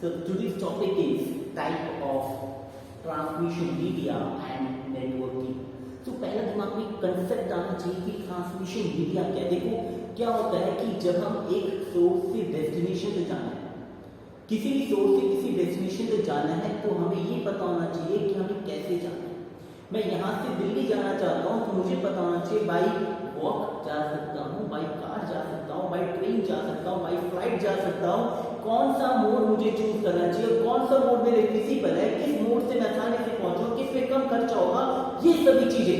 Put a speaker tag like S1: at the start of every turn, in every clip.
S1: So today's topic is type of transmission media and networking. तो पहला दिमाग में कंसेप्ट आना चाहिए कि ट्रांसमिशन मीडिया क्या है। देखो क्या होता है कि जब हम एक सोर्स से डेस्टिनेशन पे जाना है, किसी भी सोर्स से किसी डेस्टिनेशन पे जाना है, तो हमें ये पता होना चाहिए कि हमें कैसे जाना है। मैं यहाँ से दिल्ली जाना चाहता हूँ तो मुझे पता होना चाहिए बाई वॉक जा सकता हूँ, बाई कार जा सकता हूँ, बाई ट्रेन जा सकता हूँ, बाई फ्लाइट जा सकता हूँ। कौन सा मोड मुझे चूज करना चाहिए, कौन सा मोड मेरे फिजिबल है, किस मोड से मैं आसानी से पहुंचूं, किस पे कम खर्चा होगा, ये सभी चीजें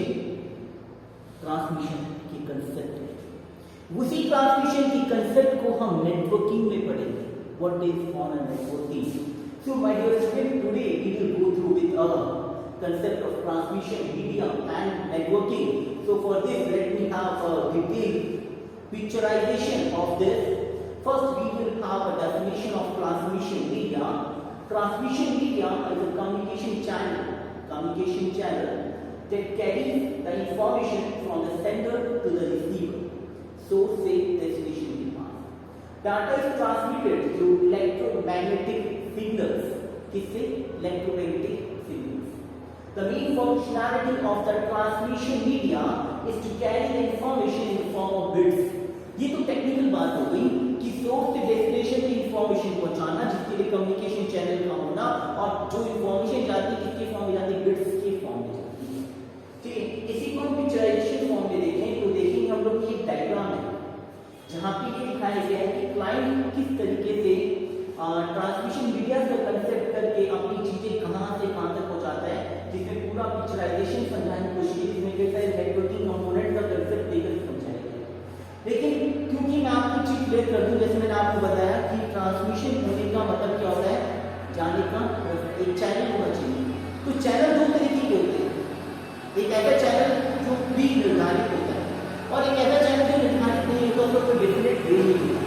S1: ट्रांसमिशन की कंसेप्ट है। उसी ट्रांसमिशन की कंसेप्ट को हम नेटवर्किंग में पढ़ेंगे। What is on a networking? So my dear student, today we will go through with our concept of transmission medium and networking. So for this, let me have a detailed picturization of this. First, we will have a definition of transmission media. Transmission media is a communication channel that carries the information from the sender to the receiver. Source से destination के पास data is transmitted through electromagnetic signals. किससे? Electromagnetic signals. The main functionality of the transmission media is to carry the information in the form of bits. ये तो technical बात हो गई कि source से डेस्टिनेशन की इंफॉर्मेशन पहुंचाना, जिसके लिए कम्युनिकेशन चैनल का होना, और जो इंफॉर्मेशन जाती है किसके फॉर्म में जाती है? बिट्स के फॉर्म में जाती है। ठीक है, इसी को हम पिक्चराइजेशन फॉर्म में देखें तो देखेंगे हम लोग ये डायग्राम है जहाँ पे ये दिखाया गया है कि क्लाइंट किस तरीके से ट्रांसमिशन मीडिया का कंसेप्ट करके अपनी चीजें कहाँ से कहाँ तक पहुंचाता है, जिसमें पूरा पिक्चराइजेशन समझाने की कोशिश की, जिसमें कई सारे नेटवर्किंग कंपोनेंट का कंसेप्ट देकर समझाया गया। लेकिन क्योंकि मैं आपको चीज क्लियर कर दूं, जैसे मैंने आपको बताया कि ट्रांसमिशन होने का मतलब क्या होता है, जाने का एक चैनल होना चाहिए। तो चैनल दो तरीके के होते हैं, एक ऐसा चैनल जो प्री निर्धारित होता है और एक ऐसा चैनल जो निर्धारित नहीं होता, उसको कोई डेफिनेट वे नहीं होता।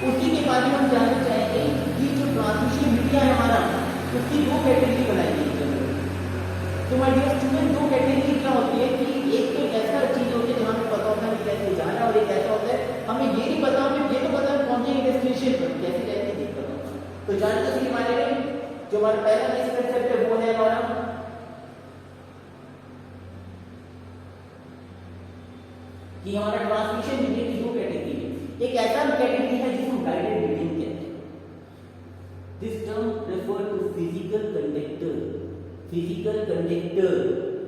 S1: उसी के बारे में हम जानना चाहेंगे कि जो ट्रांसमिशन मीडिया है हमारा, उसकी दो कैटेगरी बनाई गई है। तो माय डियर स्टूडेंट, दो कैटेगरी क्या होती है कि एक तो ऐसा चीज होती है जहाँ हमें पता होता है कैसे जाना है, और एक ऐसा होता है हमें ये नहीं पता, हमें ये तो पता है पहुंचेंगे डेस्टिनेशन पर, कैसे जाएंगे नहीं पता। तो जानते हैं हमारे जो हमारा पहला मिसकंसेप्ट है वो है हमारा कि हमारा ट्रांसमिशन मीडिया की दो कैटेगरी है। एक ऐसा कैटेगरी है जिसको गाइडेड मीडियम कहते हैं। This term refer to physical conductor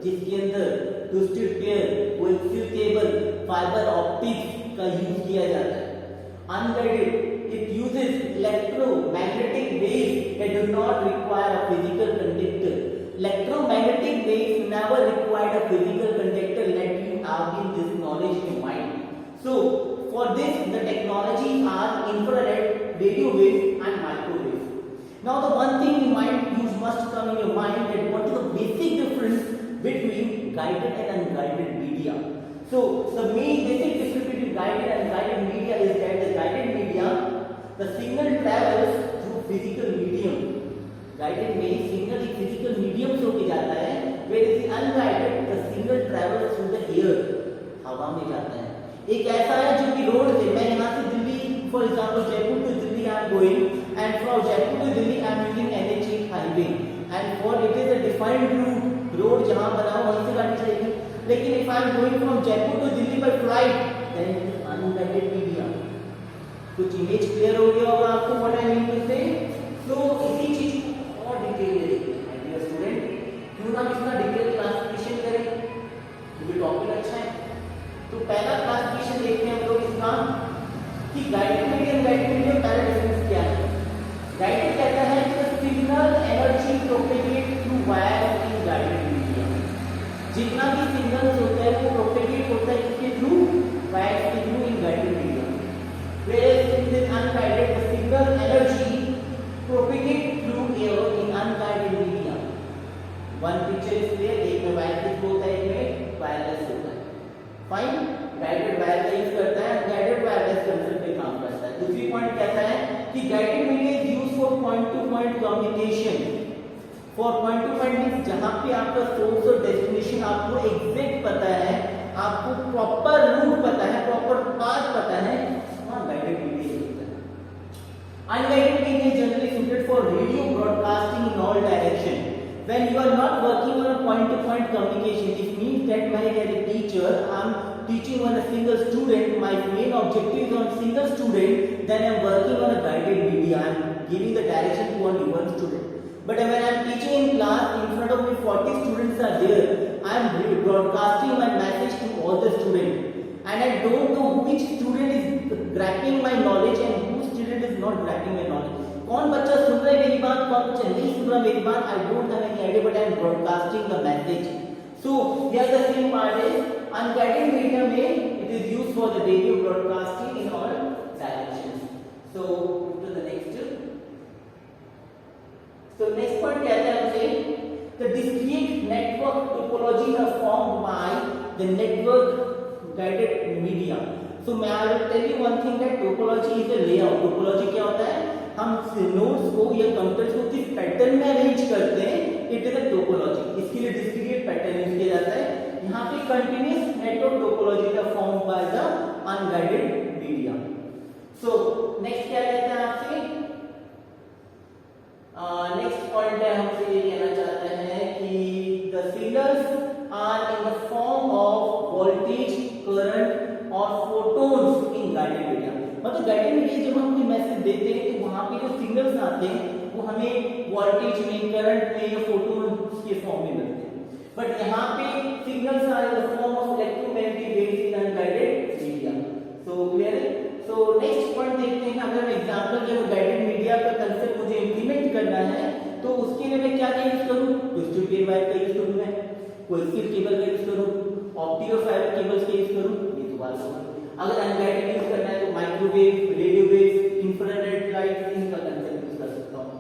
S1: जिसके अंदर twisted pair, coaxial cable, fibre optics का यूज किया जाता है। Unguided, it uses electromagnetic waves that do not require a physical conductor. Electromagnetic waves never required a physical conductor, let you have in this knowledge in mind. So for this, the technologies are infrared, radio waves and microwave. Now the one thing you must come in your mind that what is the basic difference between guided and unguided media. So the main basic difference between guided and unguided media is that the guided media, the signal travels through physical medium. Guided में signal एक physical medium से होके जाता है, whereas unguided the signal travels through the air, हवा में जाता है। एक ऐसा है जो कि रोड से, मैं यहाँ से Delhi, for example Jaipur to Delhi I am going, and from Jaipur to Delhi I am using NH8 highway, and for it is a defined route, road जहाँ बना हो वहीं से गाड़ी चलेगी। लेकिन if I am going from Jaipur to Delhi by flight, then it is unguided media. कुछ image clear हो गया होगा आपको व्हाट आई मीन टू से। तो इसी चीज को और डिटेल में देखते हैं डियर स्टूडेंट, क्यों ना इसका डिटेल क्लासिफिकेशन करें, क्योंकि टॉपिक अच्छा है। तो पहला क्लासिफिकेशन देखते हैं हम लोग इसका कि गाइडेड मीडियम, गाइडेड मीडियम पहला डिफरेंस क्या है। गाइडेड कहता है कि signal energy propagate through wire in guided medium. जितना भी सिग्नल्स होता है वो प्रोपेगेट होता है इसके थ्रू, वायर के through in guided medium. whereas in this unguided the signal energy propagate through air in unguided medium. One picture is clear, एक में वायर के थ्रू होता है, एक में वायरलेस होता है। फाइन, गाइडेड वायर का यूज करता है, गाइडेड वायरलेस कंसेप्ट पे काम करता है। दूसरी पॉइंट कहता है कि guided media is used for point two point communication. For point two point means जहां पे आपका सोर्स और डेस्टिनेशन आपको एग्जैक्ट पता है, आपको प्रॉपर रूट पता है, प्रॉपर पाथ पता है, वहां गाइडेड मीडिया होता है। Unguided media generally suited for radio broadcasting in all direction. When you are not working on a point-to-point communication, it means that when as a teacher, I am teaching on a single student, my main objective is on single student, then I am working on a guided media, I am giving the direction to only one student. But when I am teaching in class, in front of me 40 students are there, I am broadcasting my message to all the students. And I don't know which student is grasping my knowledge and who student is not grasping my knowledge. कौन बच्चा सुन रहा है मेरी बात, कौन बच्चा नहीं सुन रहा मेरी बात, I don't have any idea, but I am broadcasting the message. So here the same part is unguided media में it is used for the radio broadcasting in all directions. So to the next. So next point कहते हैं हमसे the discrete network topologies are formed by the network guided media. So मैं I will tell you one thing that topology is a layout. Topology क्या होता है, हम nodes को या कंप्यूटर्स को किस पैटर्न में अरेंज करते हैं, इट इज अ टोपोलॉजी. इसके लिए डिस्क्रीट पैटर्न यूज किया जाता है. यहाँ पे कंटिन्यूअस नेटवर्क टोपोलॉजी का form by the unguided media. So next क्या कहते हैं आपसे, नेक्स्ट पॉइंट है हमसे ये कहना चाहते हैं कि the signals are in the form of voltage, current और फोटोन्स इन गाइडेड मीडिया. मतलब गाइडेड मीडिया जब हम कोई मैसेज देते हैं तो वहां पे जो सिग्नल्स आते हैं वो हमें वोल्टेज में, करंट में या फोटोन्स के फॉर्म में मिलते हैं. बट यहाँ पे signals are in the form of electromagnetic waves in unguided media. So clear है. सो नेक्स्ट पॉइंट देखते हैं. अगर एग्जांपल जब गाइडेड मीडिया का कंसेप्ट मुझे इंप्लीमेंट करना है तो उसके लिए मैं क्या यूज करूं, ट्विस्टेड वेव वायर का यूज करूं, मैं कोएक्सियल केबल का यूज करूं, ऑप्टिकल फाइबर केबल्स का यूज करूं, ये तो बात समझ. अगर अनगाइडेड यूज करना है तो microwave, radio wave, infrared light, इनका कंसेप्ट यूज कर सकता हूं.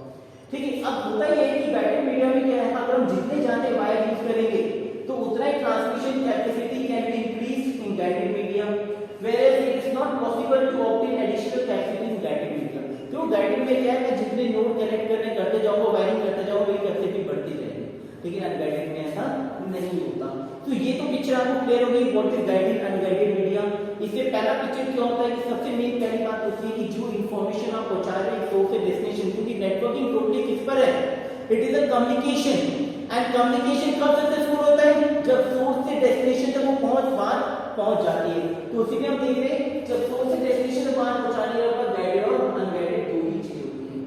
S1: ठीक है. अब होता ये है कि गाइडेड मीडिया में क्या है, अगर हम जितने ज्यादा वायर यूज करेंगे तो उतना ही transmission capacity can be increased in guided media, whereas it is not possible to obtain additional capacity in guided media. तो गाइडेड में क्या है, मैं जितने नोड कनेक्ट करते जाऊंगा, वायरिंग करते जाऊंगा, मेरी कैपेसिटी बढ़ती जाएगी. लेकिन अनगाइडेड में ऐसा नहीं होता. तो ये तो पिक्चर आपको क्लियर हो गई what is guided unguided media. इससे पहला पिक्चर क्या होता है कि सबसे मेन पहली बात होती है कि जो इंफॉर्मेशन आप पहुंचा रहे हैं सोर्स से डेस्टिनेशन, क्योंकि नेटवर्किंग टोटली किस पर है, it is a communication. And communication कब सक्सेसफुल होता है, जब सोर्स से डेस्टिनेशन तक वो पहुंच जाती है. तो उसी में हम देख रहे हैं जब सोर्स से डेस्टिनेशन तक पहुंचाने का गाइडेड और अनगाइडेड दो ही चीजें होती है.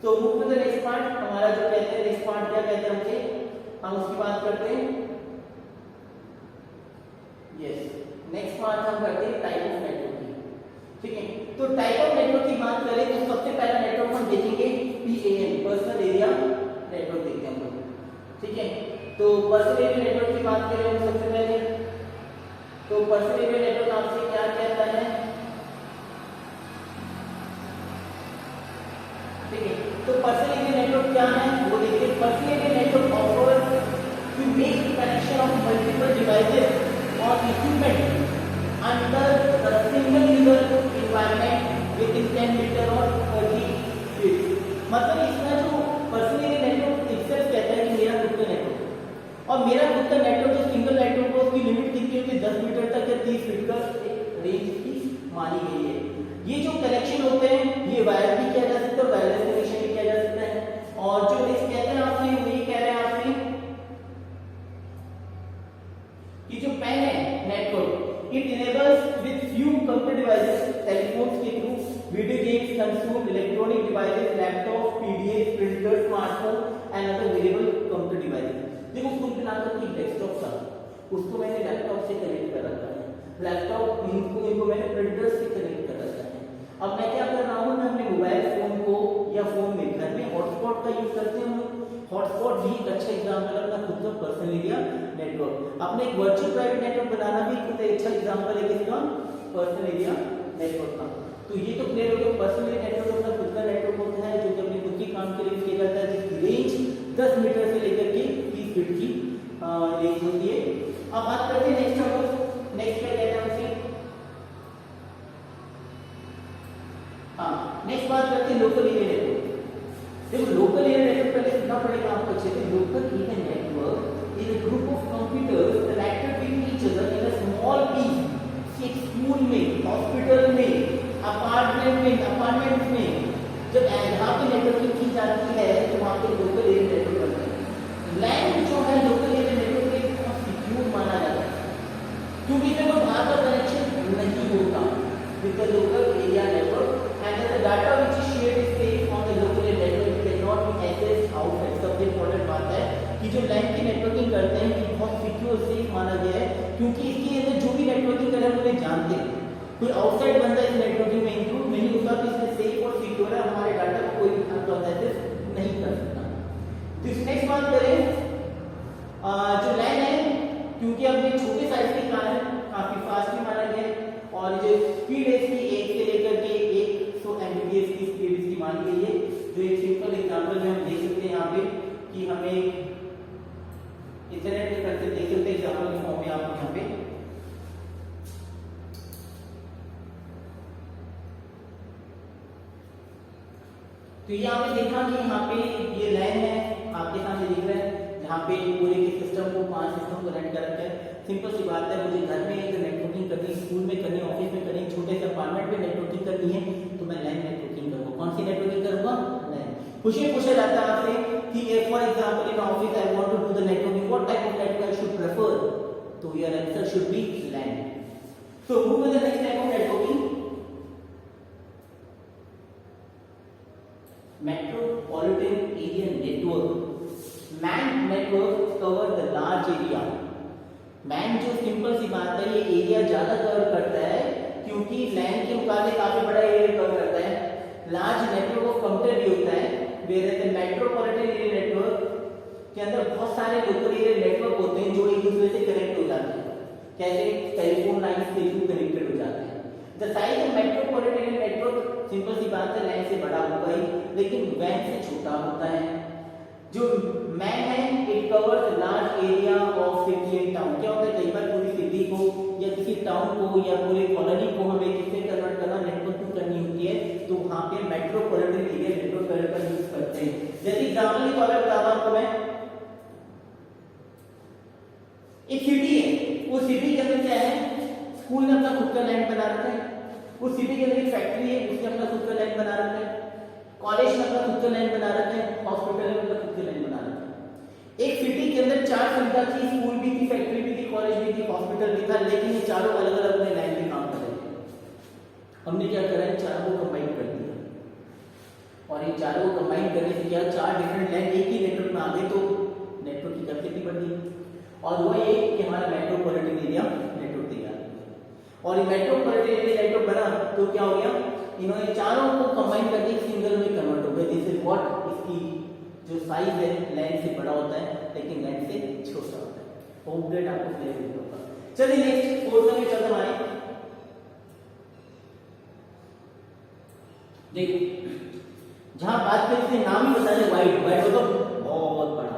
S1: तो move to the next part. हमारा जो कहते हैं नेक्स्ट पार्ट क्या कहते हैं हमसे, हम उसकी बात करते हैं. यस, नेक्स्ट पार्ट हम करते हैं टाइप ऑफ नेटवर्क की. ठीक है. तो टाइप ऑफ नेटवर्क की बात करें तो सबसे पहला नेटवर्क हम देखेंगे PAN, पर्सनल एरिया नेटवर्क देखते हैं हम लोग. ठीक है. तो पर्सनल एरिया नेटवर्क की बात करें हम सबसे पहले, तो पर्सनल एरिया नेटवर्क आपसे क्या कहता है. ठीक है. तो पर्सनल एरिया नेटवर्क क्या है वो देखिए. Personal area network offers to make connection of multiple devices और equipment under the single user environment within 10 metre और 30 फीट. मतलब इसमें जो पर्सनल एरिया नेटवर्क इटसेल्फ कहता है कि मेरा खुद का नेटवर्क, और मेरा खुद का नेटवर्क जो सिंगल नेटवर्क है उसकी लिमिट कितनी होती है, 10 मीटर तक या 30 फीट का एक रेंज की मानी गई है. ये जो कनेक्शन होते हैं ये वायर भी किया जा सकता है, वायरलेस कनेक्शन भी किया जा सकता है. और जो नेक्स्ट कहते हैं आपसे वो ये कह रहे हैं आपसे कि जो पैन है network, it enables with few computer devices, telephones के थ्रू, video games, consume electronic devices, laptop, PDF, printer, smartphone and other variable computer devices. देखो कुल मिलाकर कि डेस्कटॉप था उसको मैंने लैपटॉप से कनेक्ट कर रखा है, लैपटॉप इनको मैंने प्रिंटर से कनेक्ट कर रखा है. अब मैं क्या कर रहा हूँ, मैं अपने मोबाइल फोन को या फोन में घर में हॉटस्पॉट का यूज करते हैं. हॉटस्पॉट भी एक अच्छा एग्जांपल है अपना खुद का पर्सनल एरिया नेटवर्क. अपने एक वर्चुअल प्राइवेट नेटवर्क बनाना भी खुद एक अच्छा एग्जांपल है किसका, पर्सनल एरिया नेटवर्क का. तो ये तो क्लियर हो गया. पर्सनल एरिया नेटवर्क अपना खुद का नेटवर्क होता है जो कि अपने खुद के काम के लिए किया जाता है, जिसकी रेंज 10 मीटर से लेकर के 30 फीट की रेंज होती है. अब बात करते हैं नेक्स्ट हम लोग, नेक्स्ट क्या कहते हैं हमसे, हाँ नेक्स्ट बात करते हैं लोकल एरिया नेटवर्क. देखो लोकल एरिया नेटवर्क पहले सीखना पड़ेगा आपको अच्छे से. Local area network is a group of computers connected with each other in a small piece. एक स्कूल में, हॉस्पिटल में, अपार्टमेंट में जब यहाँ पे नेटवर्किंग की जाती कि जो लैन की नेटवर्किंग करते हैं कि बहुत सिक्योर सेफ माना गया है, क्योंकि इसके अंदर जो भी नेटवर्किंग कर रहे हैं उन्हें जानते हैं, कोई आउटसाइड बंदा इस नेटवर्किंग में इंक्लूड नहीं होता, तो इसमें सेफ और सिक्योर है, हमारे डाटा को कोई अनऑथराइज्ड नहीं कर सकता। तो इस नेक्स्ट बात करें, जो लैन है क्योंकि अब ये छोटे साइज के कारण काफी फास्ट भी माना गया है, और जो स्पीड है इसकी 1 से लेकर के 100 Mbps की स्पीड इसकी मानी गई है। जो एक सिंपल एग्जांपल में हम देख सकते हैं यहाँ पे कि हमें इंटरनेट पे करके देख सकते हैं एग्जांपल के फॉर्म में आप यहाँ पे तो यहाँ पे देखा कि यहाँ पे ये लैन है आपके सामने दिख रहा है, जहाँ पे पूरे के सिस्टम को 5 सिस्टम को कनेक्ट कर रखा है। सिंपल सी बात है, मुझे घर में एक नेटवर्किंग करनी, स्कूल में करनी, ऑफिस में करनी, छोटे से अपार्टमेंट में नेटवर्किंग करनी है, तो मैं लैन नेटवर्किंग करूँगा। कौन सी नेटवर्किंग करूँगा? लैन। पूछा जाता है आपसे कि for example in office I want to do the networking, what type of network I should prefer, तो your answer should be LAN. So move to the next type of networking, metropolitan area network. MAN network cover the large area. MAN जो simple सी बात है, ये area ज्यादा cover करता है, क्योंकि लैन के मुकाबले काफी बड़ा एरिया कवर करता है। लार्ज नेटवर्क ऑफ कंप्यूटर भी होता है, whereas the metropolitan area network के अंदर बहुत सारे लोकल एरिया नेटवर्क होते हैं जो एक दूसरे से कनेक्ट हो जाते हैं, कैसे टेलीफोन लाइन से कनेक्टेड हो जाते हैं। The size of metropolitan network simple सी बात है, लैन से बड़ा होगा ही, लेकिन वैन से छोटा होता है। जो मैन है it covers large area of city and town. क्या होता है, कई बार पूरी सिटी को या किसी टाउन को या पूरे कॉलोनी को हमें किससे कन्वर्ट करना, नेटवर्क करनी होती है, तो वहां पे मेट्रोपॉलिटन एरिया नेटवर्क का यूज करते हैं। जैसे एग्जांपल के तौर पर बता रहा हूं आपको मैं, एक सिटी है, उस सिटी के अंदर क्या है, स्कूल ने अपना खुद का लैंड बना रखा है, उस सिटी के अंदर एक फैक्ट्री है, उसने अपना खुद का लैंड बना रखा है, कॉलेज में अपना खुद का लैंड बना रखा है, हॉस्पिटल में अपना खुद का लैंड बना रखा है। एक सिटी के अंदर 4 सुविधा थी, स्कूल भी थी, फैक्ट्री भी थी, कॉलेज भी थी, हॉस्पिटल भी था, लेकिन ये चारों अलग अलग अपने लैंड पे काम कर रहे थे। हमने क्या करा है, चारों को कंबाइन कर दिया, और इन चारों को कंबाइन करने से क्या, 4 डिफरेंट लैंड एक ही नेटवर्क में आ गए, तो नेटवर्क की कैपेसिटी बढ़ गई, और वो ये कि हमारा मेट्रोपॉलिटन एरिया नेटवर्क तैयार हो गया। और ये मेट्रोपॉलिटन एरिया नेटवर्क बना तो क्या हो गया, इन्होंने चारों को कंबाइन करके एक सिंगल में कन्वर्ट हो गया। दिस इज व्हाट, इसकी जो साइज है लैंड से बड़ा होता है, लेकिन लैंड से छोटा होता है। होप दैट आपको क्लियर होगा। चलिए नेक्स्ट फोर्थ में चलते हमारे, देखिए जहां बात करें इसके नाम ही बता दें, वाइड वाइड मतलब बहुत बड़ा।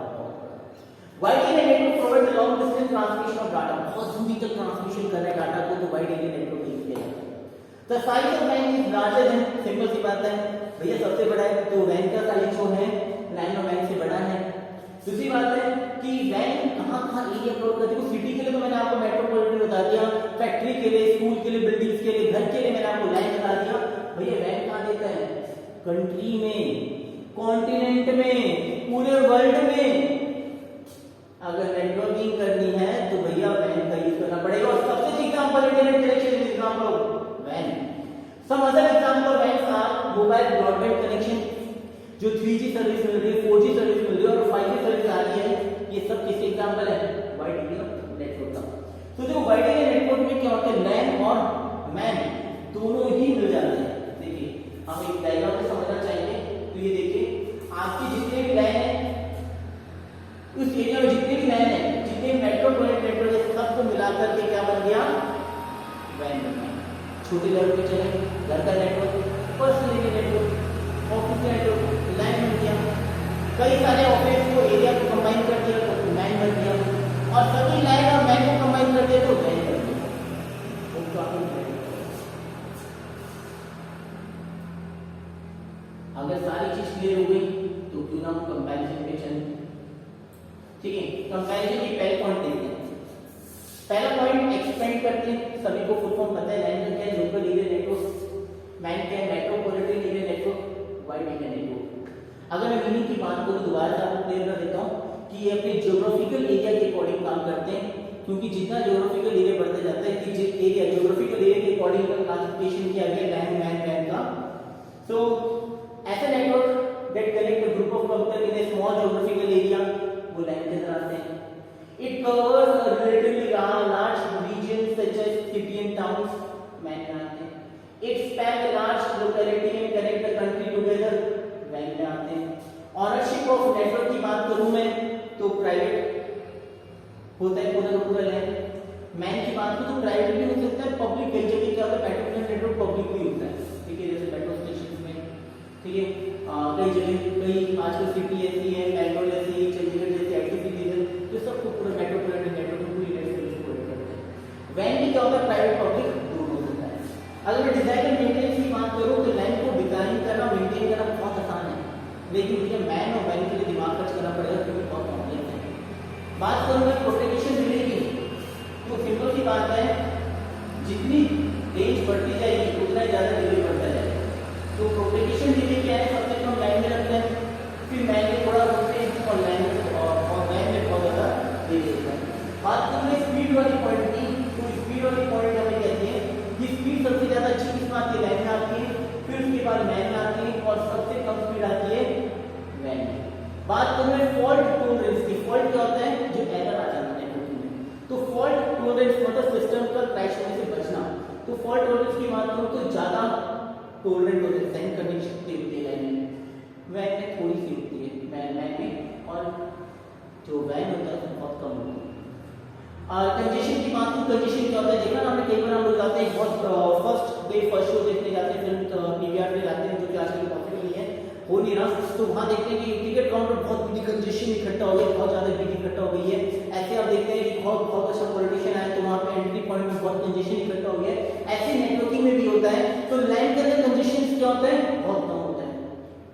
S1: Wide area network provide the long distance transmission of data, बहुत दूरी तक ट्रांसमिशन कर रहा है डाटा को, तो वाइड एरिया नेटवर्क यूज किया जाता है। The size of LAN is larger than, simple सी बात है भैया, सबसे बड़ा है तो WAN का साइज जो है LAN और WAN से बड़ा है। दूसरी बात है कि WAN कहाँ एरिया कवर करती है, सिटी के लिए तो मैंने आपको मेट्रोपॉलिटन बता दिया, फैक्ट्री के लिए, स्कूल के लिए, बिल्डिंग्स के लिए, घर के लिए मैंने आपको LAN बता दिया। भैया WAN कहाँ देता है, कंट्री में, कॉन्टिनेंट में, पूरे वर्ल्ड में अगर नेटवर्किंग करनी है तो भैया WAN का यूज करना पड़ेगा। और सबसे example internet connection example WAN। Some other example of WANs are mobile broadband connection, जो 3G सर्विस मिल रही है, 4G सर्विस मिल रही है और 5G सर्विस आ रही है, ये सब किसके एग्जांपल है, वाइड एरिया नेटवर्क का। तो जो वाइड एरिया नेटवर्क में क्या होता है, LAN और MAN दोनों ही मिल जाते हैं। देखिए हम एक डायग्राम में समझना चाहेंगे, तो ये देखिए आपके जितने भी LAN है, उस एरिया में जितने भी LAN है, जितने मेट्रोपॉलिटन नेटवर्क है, सबको मिलाकर के क्या बन गया, WAN बन गया। छोटे लेवल पे चले, घर का network, personal network, office network, LAN बन गया। कई सारे ऑफिस को एरिया को कंबाइन कर दिया तो MAN बन गया, और सभी LAN और MAN को कंबाइन कर दिया तो WAN बन गया। अगर सारी चीज क्लियर हो गई तो क्यों ना हम कंपैरिजन पे चलें। ठीक है, कंपैरिजन की पहले पॉइंट देखते हैं। पहला पॉइंट एक्सपेंड करते हैं, सभी को फुल फॉर्म पता है, LAN क्या है, लोकल एरिया नेटवर्क, MAN क्या है, metropolitan area network, wide area network. अगर मैं मीनिंग की बात करूं दोबारा से आपको क्लियर कर देता हूं कि ये अपने ज्योग्राफिकल एरिया के अकॉर्डिंग काम करते हैं, क्योंकि जितना ज्योग्राफिकल एरिया बढ़ता जाता है कि जिस एरिया ज्योग्राफिकल एरिया के अकॉर्डिंग का क्लासिफिकेशन किया गया LAN MAN का। सो ऐसा network that connect a group of computer in a small geographical area, वो LAN It covers a relatively large region such as city and towns. Man में आते हैं. It spans a large locality and connect the country together. वैन में आते हैं. Ownership of network की बात करूं मैं तो प्राइवेट होता है पूरा का पूरा लैंड. मैन की बात करूं तो प्राइवेट भी हो सकता है, पब्लिक कई जगह क्या होता है पेट्रोलियम नेटवर्क पब्लिक भी होता है. ठीक है, जैसे पेट्रोल स्टेशन में. ठीक है, कई जगह कई आजकल सिटी ऐसी है, बैंगलोर जैसी, चंडीगढ़ जैसी आईटी सिटी है, तो सबको पूरा मेट्रोपॉलिटन नेटवर्क पूरी नेटवर्क प्रोवाइड करते हैं. वैन में क्या होता है प्राइवेट पब्लिक दोनों होता है. अगर मैं डिजाइन और मेंटेनेंस की बात करूं तो लैंड को डिजाइन करना मेंटेन करना बहुत आसान है, लेकिन मुझे मैन और वैन के लिए दिमाग खर्च करना पड़ेगा क्योंकि बहुत कॉम्प्लेक्स है. बात करूं मैं प्रोपेगेशन डिले की तो सिंपल सी बात है, जितनी रेंज बढ़ती जाएगी उतना ही ज्यादा डिले बढ़ता जाएगा. तो प्रोपेगेशन डिले क्या है, सबसे कम लाइन में रखते हैं, फिर मैन में थोड़ा रोकते हैं और लाइन में और वैन में बहुत ज्यादा डिले होता है. बात करूं मैं स्पीड वाली पॉइंट की तो स्पीड वाली पॉइंट हमें कहते हैं कि स्पीड सबसे ज्यादा अच्छी किस बात की लाइन में आती है, फिर उसके बाद मैन में आती है और सबसे कम स्पीड आती है वैन में. बात करूं मैं फॉल्ट टॉलरेंस की. फॉल्ट क्या होता है, जो एरर आ जाता है नेटवर्क में. तो फॉल्ट टॉलरेंस मतलब सिस्टम का क्रैश होने से बचना. तो फॉल्ट टॉलरेंस की बात करूं तो ज्यादा टॉलरेंट होते हैं, सेंड करने की शक्ति होती है लाइन में. वैन में थोड़ी सी होती है मैन में, और जो वैन होता है उसमें बहुत कम होती है. कंजेशन की बात करूं, कंजेशन क्या होता है, देखा ना हमने कई बार हम लोग जाते हैं बहुत फर्स्ट डे फर्स्ट शो देखने जाते हैं, फिल्म पीवीआर में जाते हैं, जो कि आजकल पॉसिबल नहीं है, हो नहीं रहा. तो वहां देखते हैं कि टिकट काउंटर बहुत बड़ी कंजेशन इकट्ठा हो गया, बहुत ज्यादा भीड़ इकट्ठा हो गई है. ऐसे आप देखते हैं कि बहुत बहुत अच्छा पॉलिटिशियन आए तो वहां पे एंट्री पॉइंट में बहुत कंजेशन इकट्ठा हो गया. ऐसे नेटवर्किंग में भी होता है. तो लाइन के अंदर कंजेशन क्या होता है, बहुत कम होता है.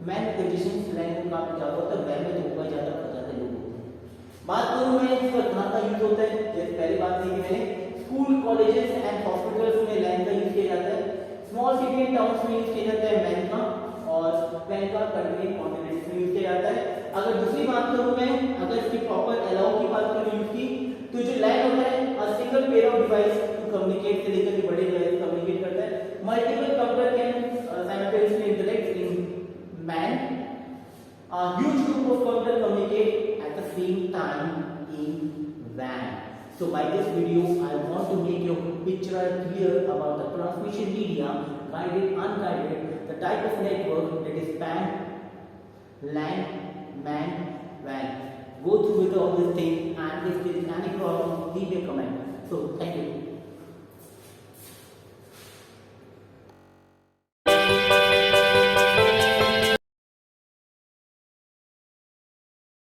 S1: मैन कंजेशन लाइन में काफी ज्यादा होता है, वैन में तो बहुत ज्यादा बहुत ज्यादा लोग होते हैं. बात करूं मैं इसका कहां का यूज होता है, जैसे पहली बात थी कि मैंने स्कूल कॉलेजेस एंड हॉस्पिटल्स में लाइन का यूज किया जाता है. स्मॉल सिटी एंड टाउन्स में यूज किया जाता है मैन का, और वैन का कंट्री कॉन्टिनेंट्स में यूज किया जाता है. अगर दूसरी बात करूं मैं, अगर इसकी प्रॉपर अलाउ की बात करूं यूज की, तो जो लाइन होता है a single pair of device to communicate से लेकर के बड़े डिवाइस कम्युनिकेट करता है. Multiple computer can simultaneously interact in MAN. A huge group of computers communicate at the same time in WAN. So by this video, I want to make your picture clear about the transmission media, guided, unguided, the type of network that is PAN, LAN, MAN, WAN. Go through with all these things, and if there is any problem, leave a comment. So thank you.